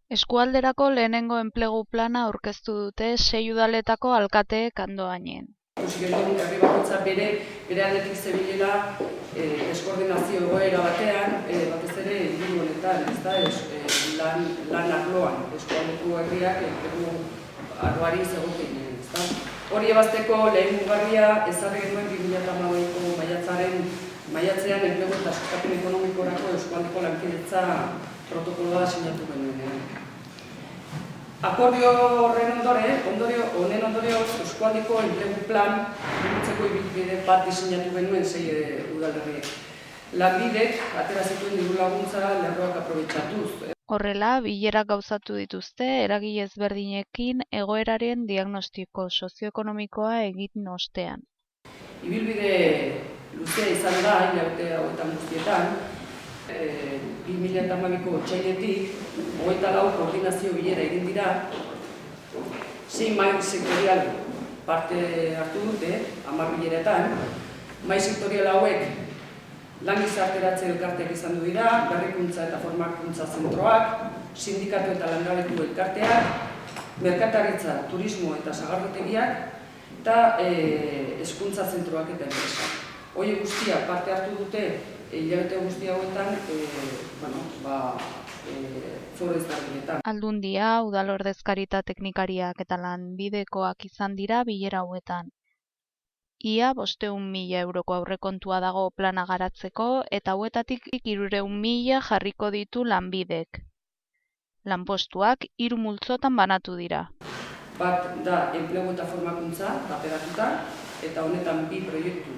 Eskualderako lehenengo enplegu plana aurkeztu dute 6 udaletako alkateek Andoainen. Gero herri bakoitza bere aldetik zebilela deskoordinazio egoera batean, batez ere inguru honetan, lan arloan, eskualdeko herriak enplegu arloari zegokien. Hori ebazteko lehen mugarria ezarri genuen 2012ko maiatzean enplegu eta sustapen ekonomikorako eskualdeko lankidetza protokoloa sinatu genuen. Akordio horren honen ondorioz eskualdeko enplegu plan burutzeko ibilbide bat diseinatu genuen 6 udalerriek. Lanbidek atera zituen diru laguntza lerroak aprobetxatuz. Horrela, bilerak gauzatu dituzte eragile ezberdinekin egoeraren diagnostiko sozioekonomikoa egin ostean. Ibilbide luzea izan da, hilabete hauetan guztietan, 2012ko otsailetik 24 koordinazio bilera egin dira, 6 mahai sektorial parte hartu dute, 10 bileretan. Mahai sektorial hauek lan gizarteratze elkarteak izan du dira, berrikuntza eta formakuntza zentroak, sindikatu eta langabetu elkarteak, merkataritza, turismo eta sagardotegiak, eta hezkuntza zentroak eta enpresak. Horiek guztiak parte hartu dute hilabete guzti hauetan foro ezberdinetan. Aldundia, udal ordezkaritza teknikariak eta lanbidekoak izan dira bilera hauetan. Ia 500.000 euroko aurrekontua dago plana garatzeko eta hauetatik 300.000 jarriko ditu lanbidek. Lanpostuak 3 multzotan banatu dira. Bat da enplegu eta formakuntza bateratuta, eta honetan 2 proiektu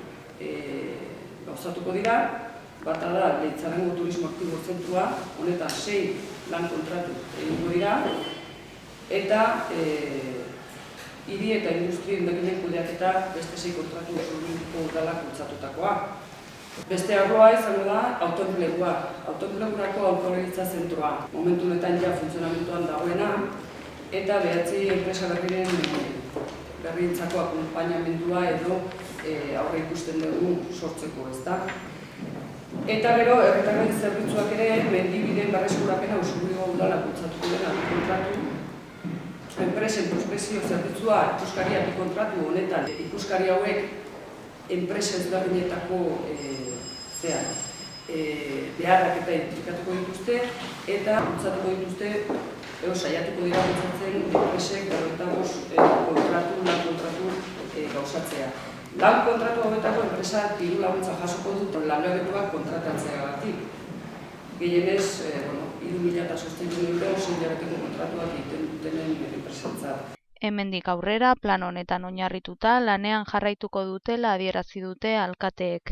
gauzatuko dira. Bata da Leitzarango Turismo Aktibo Zentrua, honetan 6 lan kontratu egingo dira, eta hiri eta industri endakinen kudeaketa beste 6 kontratu oso udalak bultzatutakoa. Beste arloa izango da autoenplegua. Autoenplegurako aholkularitza zentroa. Momentu honetan ja funtzionamentuan dagoena, eta 9 enpresa berrientzako akonpainamendua edo aurre ikusten dugu sortzeko, ezta? Eta gero, herritarren zerbitzuak ere, mendibideen berreskurapena Usurbilgo udalak bultzatuko dena kontratu. Enpresen prospekzio zerbitzua ikuskaria kontratu honetan. Ikuskari hauek enpresa ezberdinetako beharrak eta identifikatuko dituzte eta bultzatuko dituzte saiatuko dira bultzatzen enpresek 45 lan kontratu gauzatzea. Lan kontratu hauetako enpresa diru laguntza jasoko dut langabetuak kontratatzeagatik. Gehienez, 3.600 euro 6 hilabeteko kontratuak egiten dutenen enpresentzat. Hemendik aurrera, plan honetan oinarrituta lanean jarraituko dutela adierazi dute alkateek.